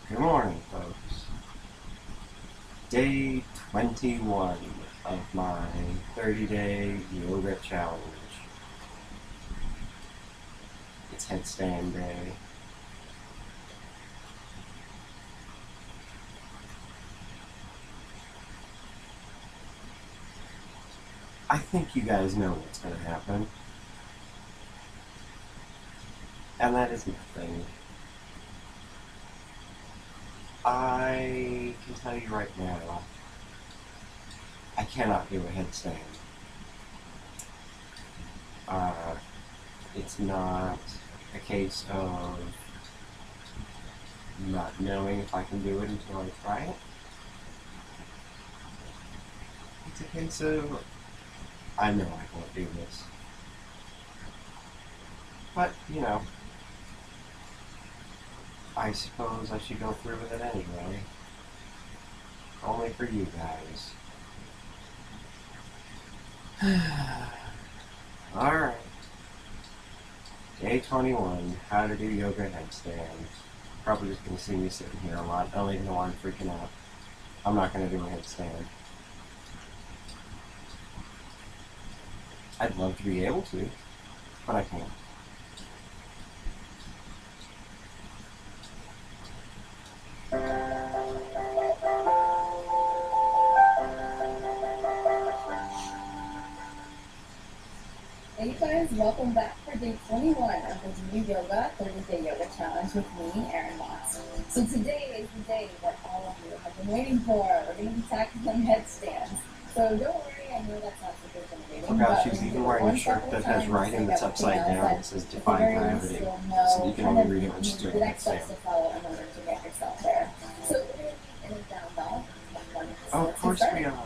Good morning, folks. Day 21 of my 30-day yoga challenge. It's headstand day. I think you guys know what's going to happen. And that is nothing. I can tell you right now, I cannot do a headstand. It's not a case of not knowing if I can do it until I try it. It's a case of, I know I can't do this. But, you know, I suppose I should go through with it anyway. Only for you guys. Alright. Day 21, how to do yoga headstand. Probably just gonna see me sitting here a lot. I don't even know why I'm freaking out. I'm not gonna do a headstand. I'd love to be able to, but I can't. Hey guys, welcome back for day 21 of the New Yoga 30-day yoga challenge with me, Erin Watts. So today is the day that all of you have been waiting for. We're going to be tackling headstands. So don't worry, I know that's not super intimidating. Oh gosh, she's even wearing a shirt that has writing that's upside down that says Defy Gravity. So you can only read it when she's doing a headstand. To follow in order to get yourself there. So we're going to be in a down dog. Oh, of course we are.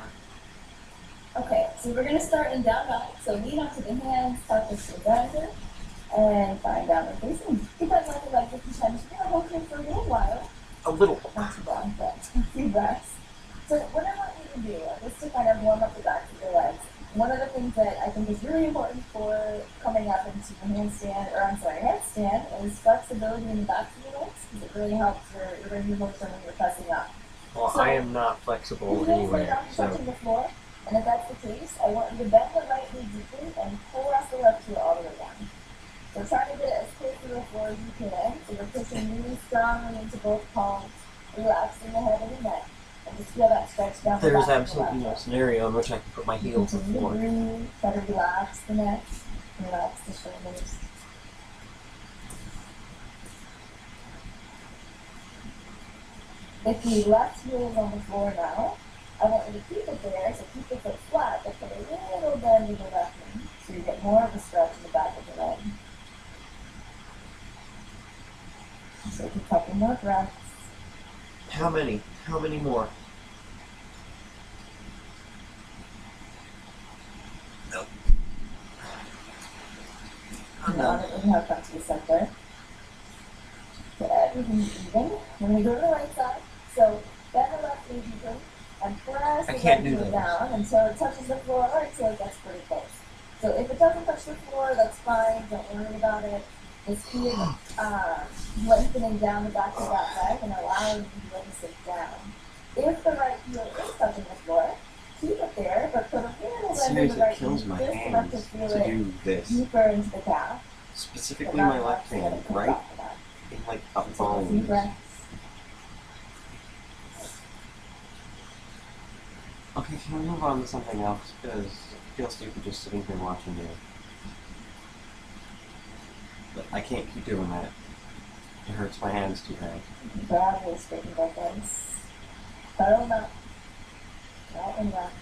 Okay, so we're going to start in down dog. So lean onto the hands, tuck the shins under, and find downward facing. Keep that leg like 50 times. You're going to hold here for a little while. A little. Not too long, but a few breaths. So what I want you to do, just to kind of warm up the backs of your legs, one of the things that I think is really important for coming up into a headstand is flexibility in the backs of your legs, because it really helps your range of motion when you're pressing up. Well, so, I am not flexible anywhere, so... Touching the floor. And if that's the case, I want you to bend the right knee deeply and press the left heel all the way down. So try to get it as close to the floor as you can. So you're pushing really strongly into both palms, relaxing the head and the neck. And just feel that stretch down the back. There's absolutely no scenario in which I can put my heel to the floor. Breathe, try to relax the neck, relax the shoulders. If the left heel is on the floor now, I want you to keep it there, so keep the foot flat, but put a little bend in the left knee, so you get more of a stretch in the back of the leg. So take a couple more breaths. How many? How many more? Nope. And now that we have come to the center, get everything even. When we go to the right side, so bend the left knee deeply, and press the left heel down until it touches the floor or until it gets pretty close. So if it doesn't touch the floor, that's fine. Don't worry about it. Just keep lengthening down the back of that leg and allowing you to release it down. If the right heel is touching the floor, keep it there, but put a little bend in the right knee just enough to feel it deeper into the calf. Specifically my left hand, right in like a bone. Okay, can we move on to something else? Because I feel stupid just sitting here watching you. But I can't keep doing that. It hurts my hands too bad. Gradually straighten both legs. Curl them up. Right and left.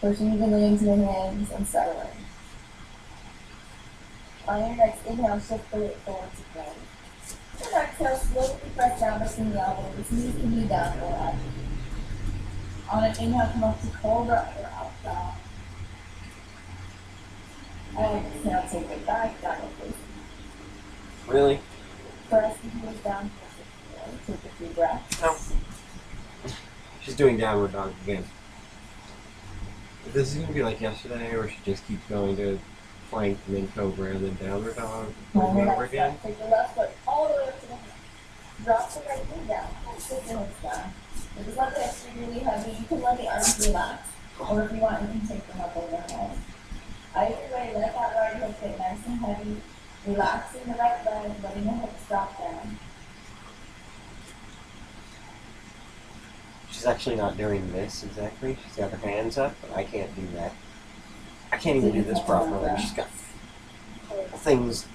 Pushing evenly into the hands and settling. On your next inhale, shift the weight forward to plank. And exhale, slowly press down between the elbows. Knees can be down or up. On an inhale, come up to cobra or out dog. And exhale, take it back, downward facing. Really? Press the heels down towards the floor. Take a few breaths. No. She's doing downward dog again. This is going to be like yesterday, where she just keeps going to plank and then cobra and then downward dog over and over again. Take the left foot all the way up to the hand. Drop the right knee down. and sit your hips down. So just let the hips be really heavy. You can let the arms relax, or if you want, you can take them up overhead. Either way, let that right hip get nice and heavy. Relaxing the right leg, letting the hips drop down. She's actually not doing this exactly. She's got her hands up, but I can't do that. I can't even do this properly. She's got things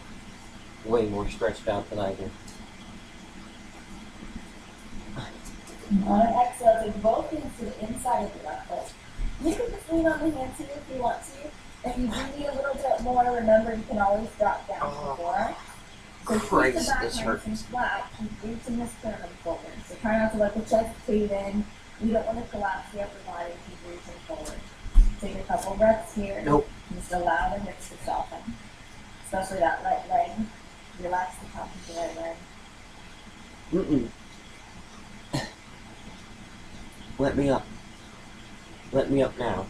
way more stretched out than I do. On an exhale, take both hands to the inside of the left foot. You can just lean on the hands here if you want to. If you do need a little bit more, remember you can always drop down to the floor. So keep the back nice and flat, keep glutes and sternum forward. So try not to let the chest cave in. You don't want to collapse the upper body, keep reaching forward. Take a couple breaths here. Nope. Just allow the hips to soften. Especially that right leg. Relax the top of the right leg. Let me up. Let me up now.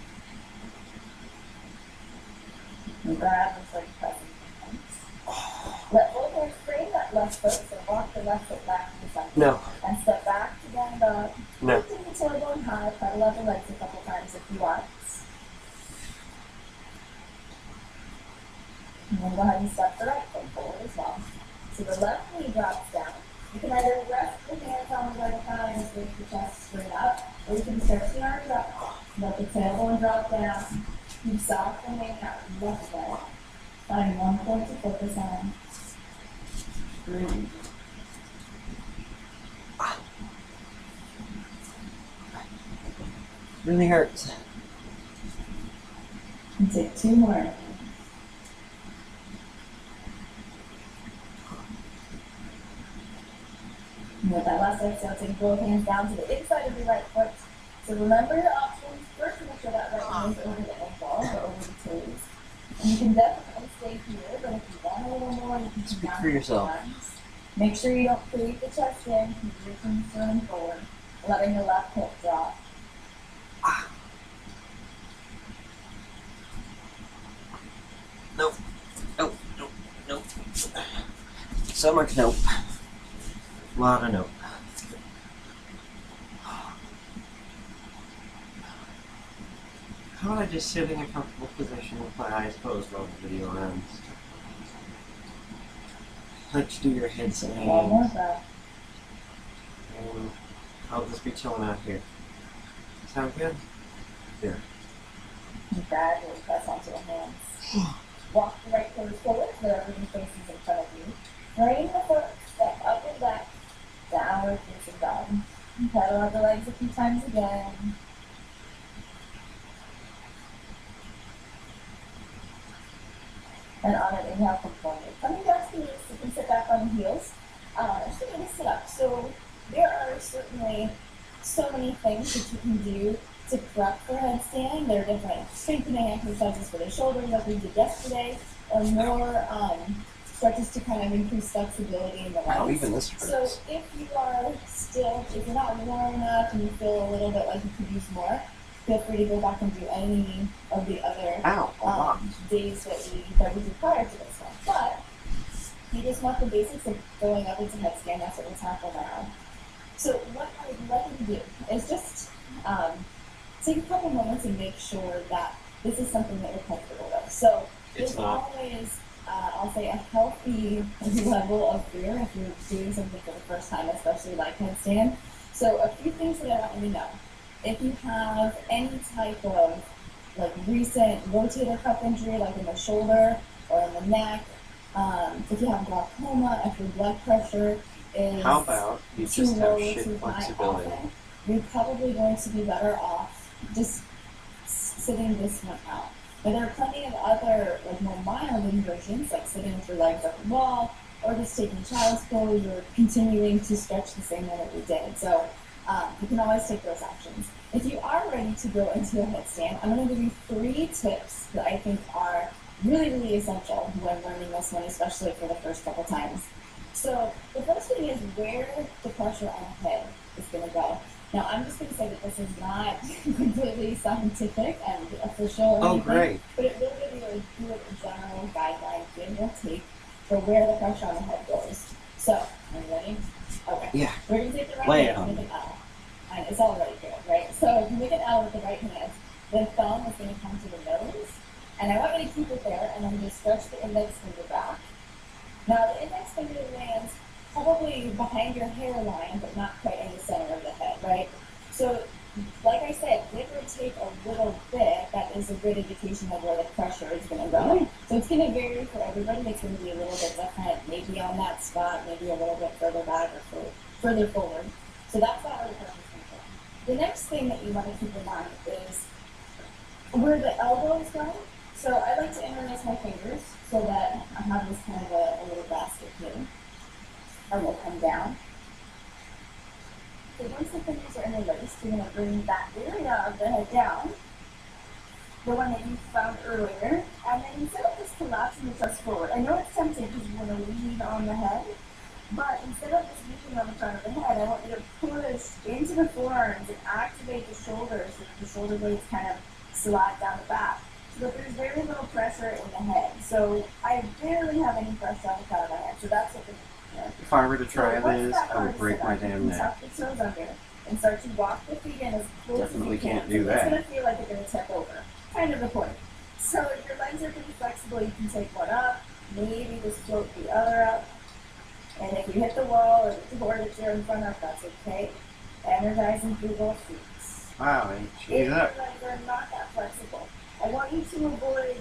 And grab and start pressing your hands. Let both hands frame that left foot, so walk the left foot back to the center. No. And step back to stand up. No. Lifting the tailbone high, pedal out the legs a couple times if you want. And then go ahead and step the right foot forward as well. So the left knee drops down. You can either rest the hands on the right thigh and just lift the chest straight up, or you can stretch the arms up, let the tailbone drop down, keep softening that left leg. Find one point to focus on. Breathe. Really hurts. And take two more. And with that last exhale, take both hands down to the inside of your right foot. So remember your options. First, make sure that right knee is over the ankle or over the toes. And you can definitely stay here, but if you want a little more, you can come down for yourself. the arms. Make sure you don't creep the chest in. Keep reaching the sternum forward, letting the left hip drop. Nope. Nope. Nope. Nope. So much nope. A lot of nope. How about I just sit in a comfortable position with my eyes closed while the video runs? Let's do your heads and One more hands. breath. And I'll just be chilling out here. Sound good? Here. And gradually press onto the hands. Walk the right toes forward so that everything faces in front of you. Frame the foot, step up and back, downward facing dog. Pedal out the legs a few times again. And on an inhale, come forward. Coming back to the knees, you can sit back on the heels. Just going to sit up. So there are certainly so many things that you can do to prep for headstand. There are different strengthening exercises for the shoulders like we did yesterday, or more stretches to kind of increase flexibility in the legs. Wow, even this So hurts. if you are still, if you're not warm enough and you feel a little bit like you could use more, feel free to go back and do any of the other Ow, days that we did prior to this one. But you just want the basics of going up into headstand. That's what we'll tackle now. So what I would like you to do is just take a couple moments and make sure that this is something that you're comfortable with. So It's there's not. always, I'll say, a healthy level of fear if you're doing something for the first time, especially like headstand. So a few things that I want you to know. If you have any type of like recent rotator cuff injury, like in the shoulder or in the neck, if you have glaucoma, if your blood pressure is How about you too just low have or shit too high flexibility? often, you're probably going to be better off just sitting this one out. But there are plenty of other like more mild inversions, like sitting with your legs up the wall, or just taking child's pose, or continuing to stretch the same way that we did. So you can always take those options. If you are ready to go into a headstand, I'm going to give you 3 tips that I think are really, really essential when learning this one, especially for the first couple times. So the first thing is where the pressure on the head is going to go. Now I'm just going to say that this is not completely scientific and official or anything, Great. but it will give you a good general guideline, give or take, for where the pressure on the head goes. So, are you ready? Okay. Yeah. We're going to take the right Lay it hand on and make me. an L. And it's already good, right? So if you make an L with the right hand, the thumb is going to come to the nose. And I want you to keep it there, and then just stretch the index finger back. Now the index finger lands probably behind your hairline, but not quite in the center of the head, right? So, like I said, give or take a little bit, that is a good indication of where the pressure is going to go. So it's going to vary for everybody. It's going to be a little bit different, maybe on that spot, maybe a little bit further back or further forward. So that's how the pressure is going to go. The next thing that you want to keep in mind is where the elbow is going. So I like to interlace my fingers so that I have this kind of a little basket here. And we'll come down. So once the fingers are interlaced, you're going to bring that area of the head down, the one that you found earlier, and then instead of just collapsing the chest forward, I know it's tempting because you want to lean on the head, but instead of just leaning on the front of the head, I want you to push into the forearms and activate the shoulders so that the shoulder blades kind of slide down the back. So that there's very little pressure in the head. So I barely have any pressure on the front of my head. So that's what the If I were to try this, I would break my damn neck. Tuck the toes under and start to walk the feet in as close Definitely as you can. can't do that. It's going to feel like you're going to tip over. Kind of the point. So if your legs are pretty flexible, you can take one up, maybe just float the other up. And if you hit the wall or the door that you're in front of, that's okay. Energizing through both feet. Wow, If cheese your up. legs are not that flexible, I want you to avoid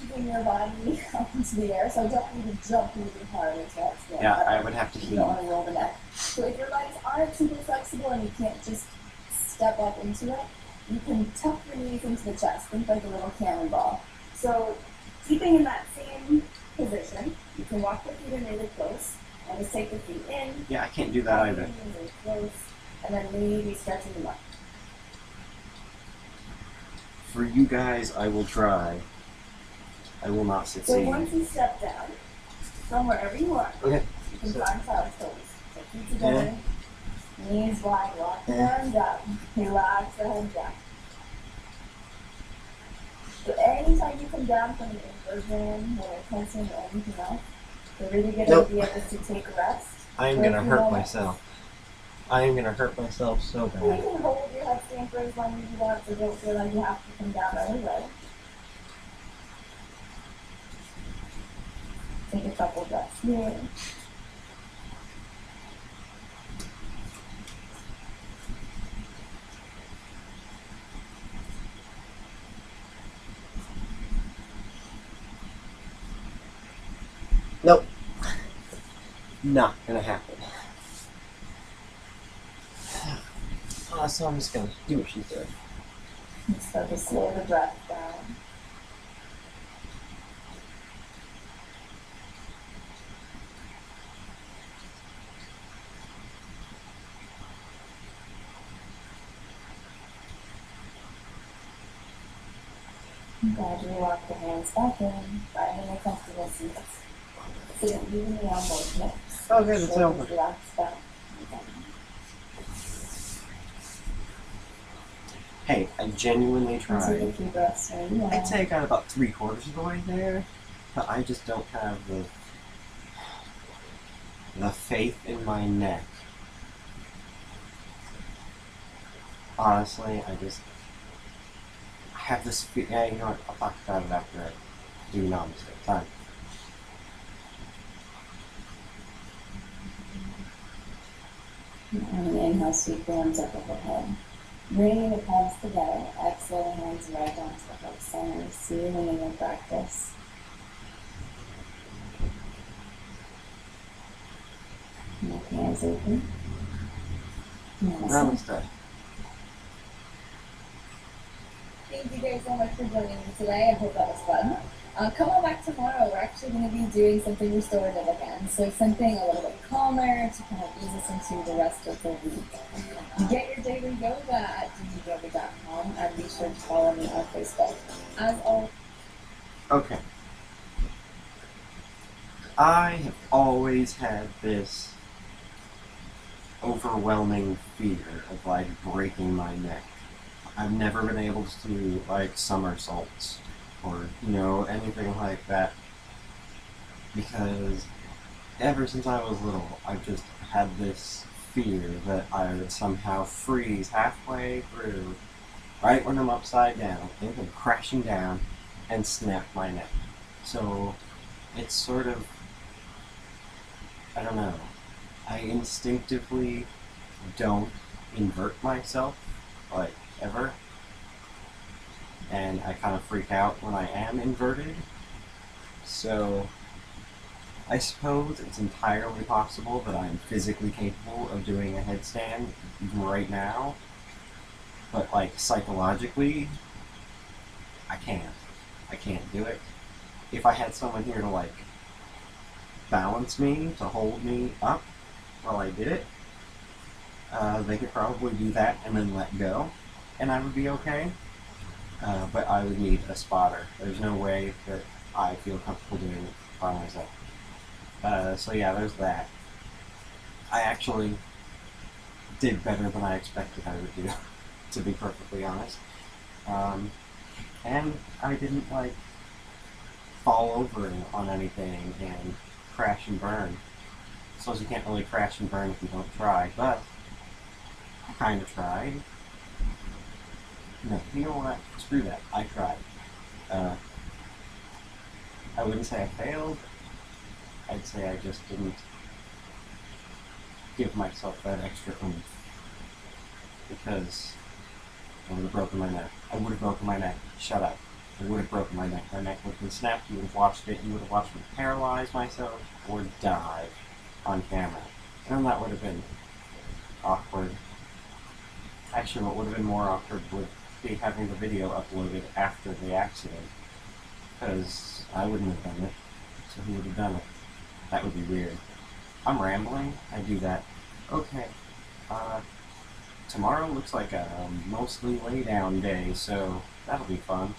heaving your body up into the air, so don't need to jump really hard into that stand. Yeah, I would have to You heat. don't want to roll the neck. So if your legs aren't super flexible and you can't just step up into it, you can tuck your knees into the chest. Think like a little cannonball. So keeping in that same position, you can walk the feet in really close and just take the feet in. Yeah, I can't do that either. Really close, and then maybe stretching them up. For you guys, I will try. I will not So succeed. once you step down from wherever you are, Okay. you can find child's pose. So feet together, knees wide, walk the arms up, relax the head down. So anytime you come down from the inversion or tension or anything else, the really good idea is to take a rest. I am going to hurt myself. I am going to hurt myself so You bad. can hold your headstand for as long as you want, so don't feel like you have to come down right away. Take a couple breaths here. Nope. Not going to happen. So I'm just going to do what she's doing. Start to slow the breath down. Gradually walk the hands back in, finding a comfortable seat. Sit evenly on both hips. Oh, good, it's Shoulders over. relaxed back. Hey, I genuinely Take a tried. few breaths where you are. I'd say I got about 3/4 of the way there, but I just don't have the faith in my neck. Honestly, I have this fear. Yeah, you know what? I'll talk about it after I do namaste. Time. On an inhale, sweep the arms up overhead. Bringing the palms together, exhale the hands right onto the heart center, sealing in your practice. Neck hands open. Namaste. Namaste. Thank you guys so much for joining me today. I hope that was fun. Come on back tomorrow. We're actually going to be doing something restorative again. So something a little bit calmer to kind of ease us into the rest of the week. You get your daily yoga at dgyoga.com and be sure to follow me on Facebook. As always. Okay. I have always had this overwhelming fear of like breaking my neck. I've never been able to do like somersaults or anything like that because ever since I was little, I've just had this fear that I would somehow freeze halfway through, right when I'm upside down, think of crashing down, and snap my neck. So it's sort of, I don't know, I instinctively don't invert myself, like, ever, and I kind of freak out when I am inverted. So I suppose it's entirely possible that I'm physically capable of doing a headstand even right now, but like psychologically, I can't. I can't do it. If I had someone here to like balance me, to hold me up while I did it, they could probably do that and then let go, and I would be okay. But I would need a spotter. There's no way that I feel comfortable doing it by myself. So yeah, there's that. I actually did better than I expected I would do, to be perfectly honest. Um, and I didn't like fall over on anything and crash and burn. I suppose you can't really crash and burn if you don't try, but I kind of tried. No, you know what? Screw that. I tried. Uh, I wouldn't say I failed. I'd say I just didn't give myself that extra oomph, because I would have broken my neck. I would have broken my neck. Shut up. I would have broken my neck. My neck would have been snapped. You would have watched it. You would have watched me paralyze myself or die on camera. And that would have been awkward. Actually, what would have been more awkward would be having the video uploaded after the accident, because I wouldn't have done it, so who would have done it? That would be weird. I'm rambling. I do that. Okay. Tomorrow looks like a mostly lay down day, so that'll be fun.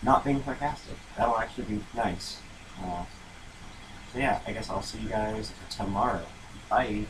Not being sarcastic. That'll actually be nice. So yeah, I guess I'll see you guys tomorrow. Bye.